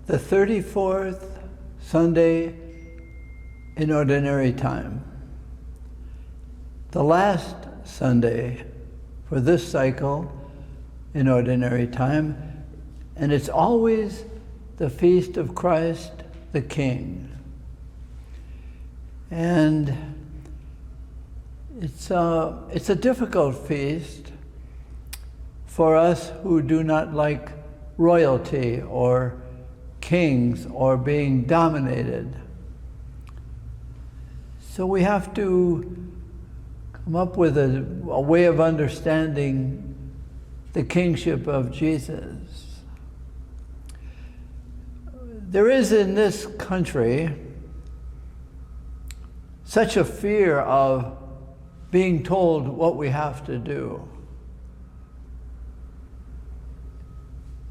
the 34th Sunday in Ordinary Time. The last Sunday for this cycle in Ordinary Time, and it's always the feast of Christ the King. And it's a difficult feast for us who do not like royalty or kings or being dominated. So we have to come up with a way of understanding the kingship of Jesus. There is in this country such a fear of being told what we have to do.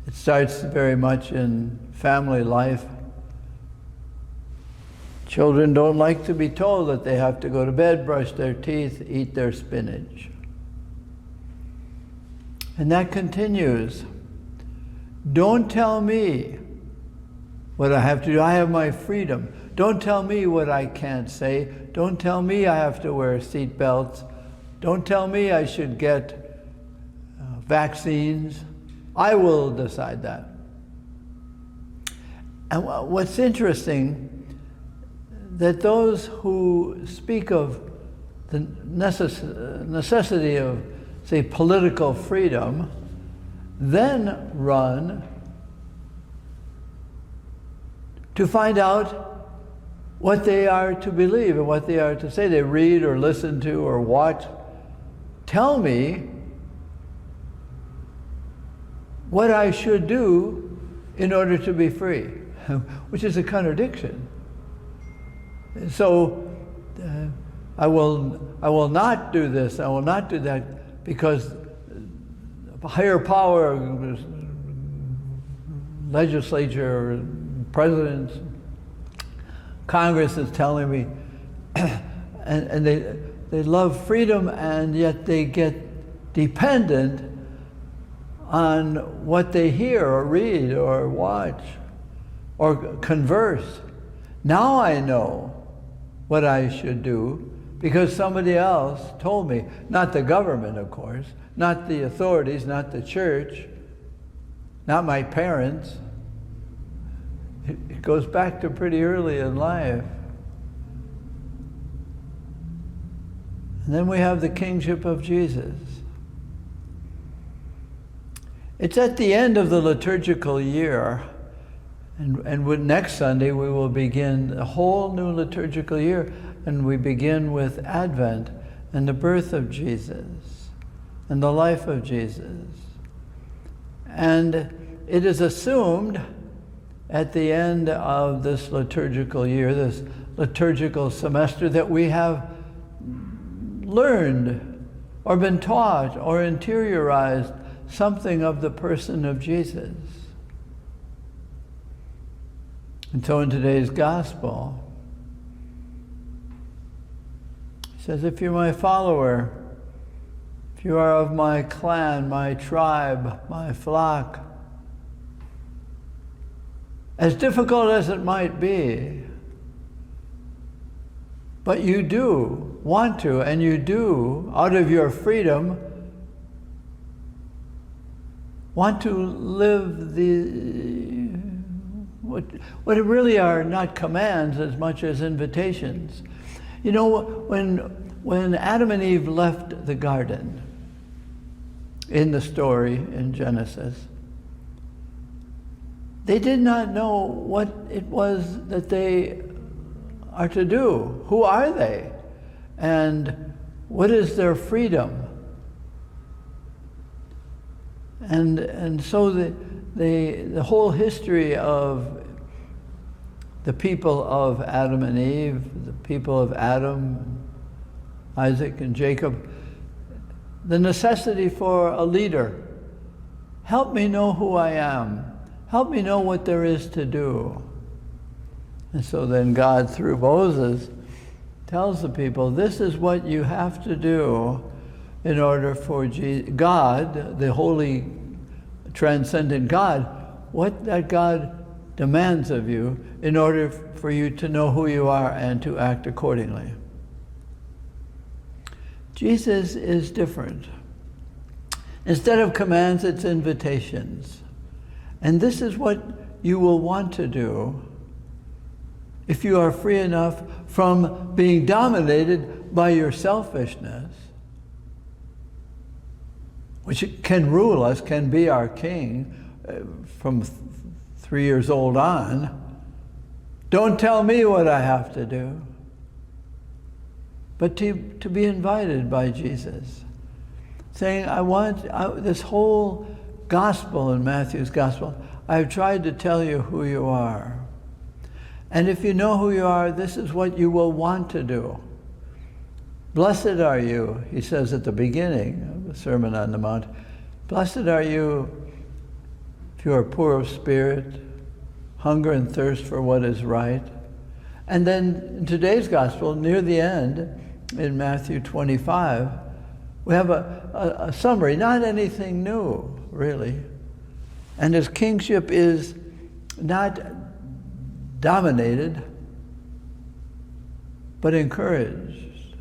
It starts very much in family life. Children don't like to be told that they have to go to bed, brush their teeth, eat their spinach. And that continues. Don't tell me what I have to do. I have my freedom. Don't tell me what I can't say. Don't tell me I have to wear seat belts. Don't tell me I should get vaccines. I will decide that. And what's interesting, that those who speak of the necessity of, say, political freedom, then run to find out what they are to believe and what they are to say. They read or listen to or watch. Tell me what I should do in order to be free, which is a contradiction. So I will not do this, I will not do that, because a higher power, legislature, presidents, Congress is telling me, and they love freedom, and yet they get dependent on what they hear or read or watch or converse. Now I know what I should do because somebody else told me. Not the government, of course, not the authorities, not the church, not my parents. It goes back to pretty early in life. And then we have the kingship of Jesus. It's at the end of the liturgical year, and with next Sunday we will begin a whole new liturgical year, and we begin with Advent and the birth of Jesus and the life of Jesus. And it is assumed at the end of this liturgical year, this liturgical semester, that we have learned or been taught or interiorized something of the person of Jesus. And so in today's gospel, it says, if you're my follower, if you are of my clan, my tribe, my flock, as difficult as it might be, but you do want to, and you do, out of your freedom, want to live what really are not commands as much as invitations. You know, when Adam and Eve left the garden in the story in Genesis, they did not know what it was that they are to do. Who are they? And what is their freedom? And so the whole history of the people of Adam and Eve, the people of Adam, Isaac and Jacob, the necessity for a leader. Help me know who I am. Help me know what there is to do. And so then God, through Moses, tells the people, this is what you have to do in order for God, the holy, transcendent God, what that God demands of you in order for you to know who you are and to act accordingly. Jesus is different. Instead of commands, it's invitations. And this is what you will want to do if you are free enough from being dominated by your selfishness, which can rule us, can be our king from 3 years old on. Don't tell me what I have to do. But to be invited by Jesus, saying, I want this whole gospel in Matthew's gospel, I've tried to tell you who you are. And if you know who you are, this is what you will want to do. Blessed are you, he says at the beginning of the Sermon on the Mount. Blessed are you if you are poor of spirit, hunger and thirst for what is right. And then in today's gospel, near the end, in Matthew 25, we have a summary, not anything new, really. And his kingship is not dominated, but encouraged.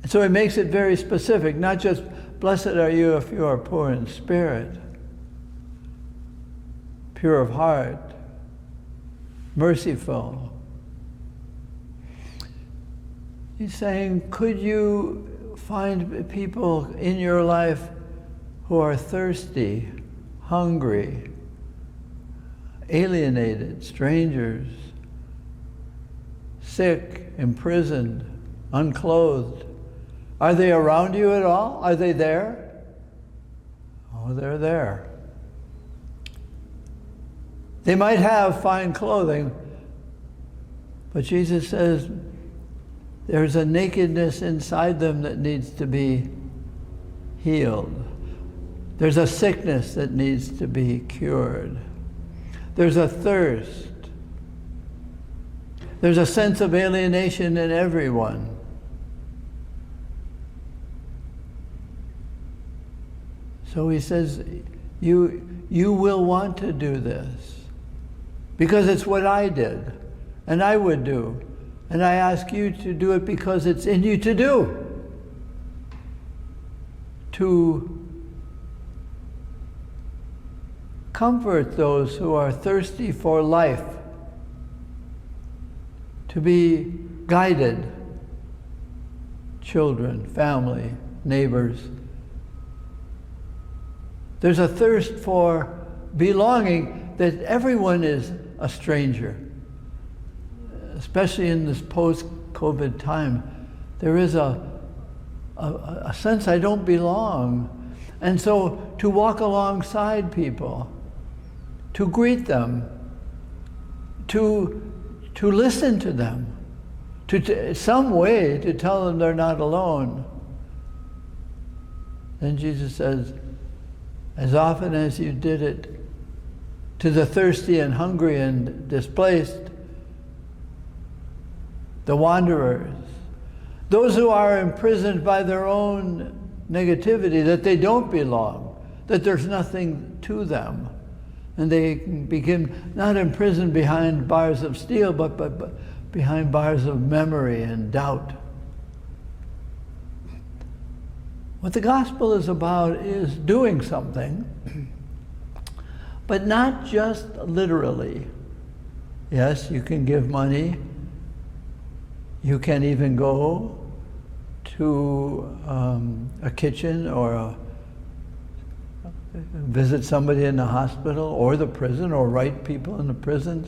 And so he makes it very specific, not just, blessed are you if you are poor in spirit, pure of heart, merciful. He's saying, could you find people in your life who are thirsty, hungry, alienated, strangers, sick, imprisoned, unclothed? Are they around you at all? Are they there? Oh, they're there. They might have fine clothing, but Jesus says there's a nakedness inside them that needs to be healed. There's a sickness that needs to be cured. There's a thirst. There's a sense of alienation in everyone. So he says, you will want to do this because it's what I did and I would do. And I ask you to do it because it's in you to do. To comfort those who are thirsty for life. To be guided. Children, family, neighbors. There's a thirst for belonging that everyone is a stranger. Especially in this post-COVID time, there is a sense I don't belong. And so to walk alongside people, to greet them, to listen to them, to some way to tell them they're not alone. Then Jesus says, as often as you did it to the thirsty and hungry and displaced, the wanderers, those who are imprisoned by their own negativity, that they don't belong, that there's nothing to them, and they begin not imprisoned behind bars of steel, but behind bars of memory and doubt. What the gospel is about is doing something, but not just literally. Yes, you can give money. You can even go to a kitchen or visit somebody in the hospital or the prison or write people in the prisons.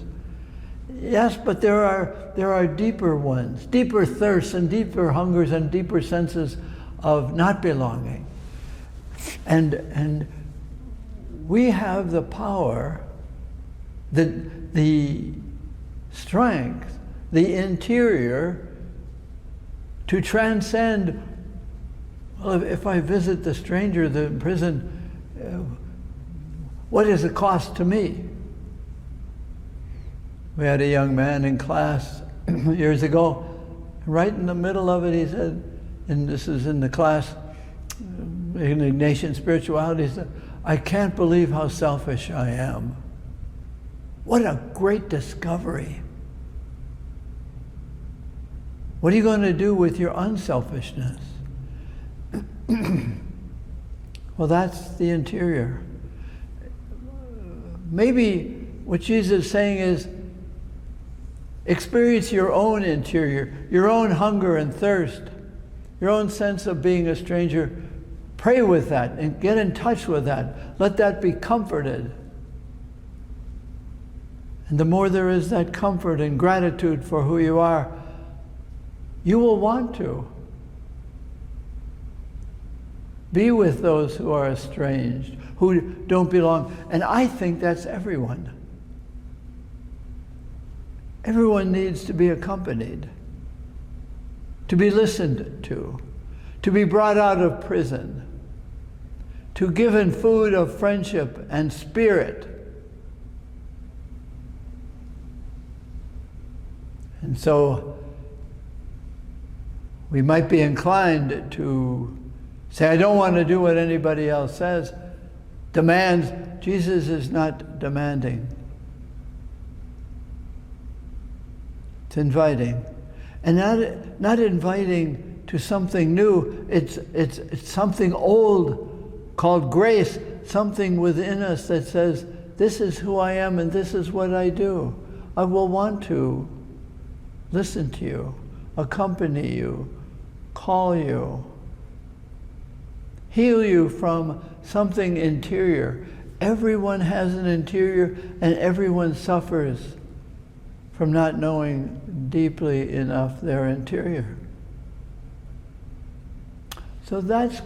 Yes, but there are deeper ones, deeper thirsts and deeper hungers and deeper senses of not belonging. And we have the power, the strength, the interior to transcend. Well, if I visit the stranger, the prison, what does it cost to me? We had a young man in class years ago, right in the middle of it, he said, and this is in the class, in Ignatian spirituality, he said, I can't believe how selfish I am. What a great discovery. What are you going to do with your unselfishness? Well, that's the interior. Maybe what Jesus is saying is, experience your own interior, your own hunger and thirst, your own sense of being a stranger. Pray with that and get in touch with that. Let that be comforted. And the more there is that comfort and gratitude for who you are, you will want to be with those who are estranged, who don't belong. And I think that's everyone. Everyone needs to be accompanied, to be listened to be brought out of prison, to given food of friendship and spirit. And so we might be inclined to say, I don't want to do what anybody else says. Demands. Jesus is not demanding. It's inviting. And not inviting to something new. It's something old called grace, something within us that says, this is who I am and this is what I do. I will want to listen to you, accompany you, call you, heal you from something interior. Everyone has an interior, and everyone suffers from not knowing deeply enough their interior. So that's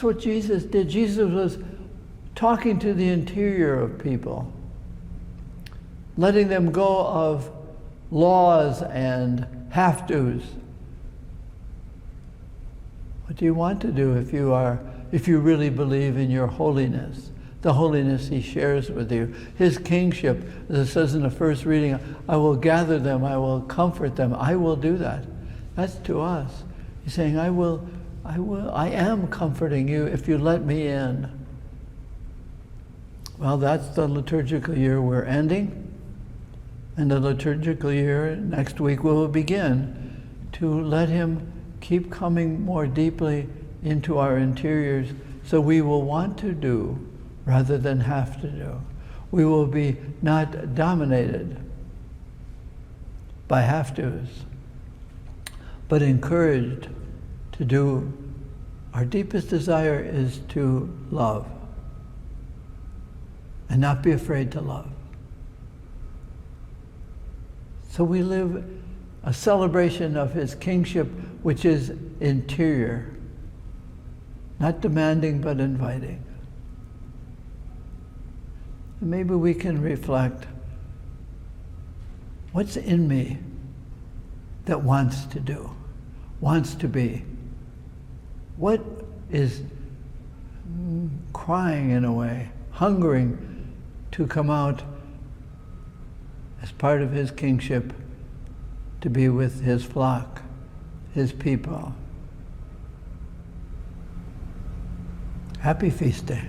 what Jesus did. Jesus was talking to the interior of people, letting them go of laws and have-tos. What do you want to do if you really believe in your holiness, the holiness he shares with you, his kingship? As it says in the first reading, I will gather them, I will comfort them, I will do that. That's to us. He's saying, I am comforting you if you let me in. Well, that's the liturgical year we're ending. And the liturgical year next week will begin to let him keep coming more deeply into our interiors, so we will want to do rather than have to do. We will be not dominated by have-tos, but encouraged to do. Our deepest desire is to love and not be afraid to love. So we live a celebration of his kingship, which is interior, not demanding but inviting. And maybe we can reflect, what's in me that wants to do, wants to be? What is crying in a way, hungering to come out as part of his kingship, to be with his flock, his people? Happy feast day.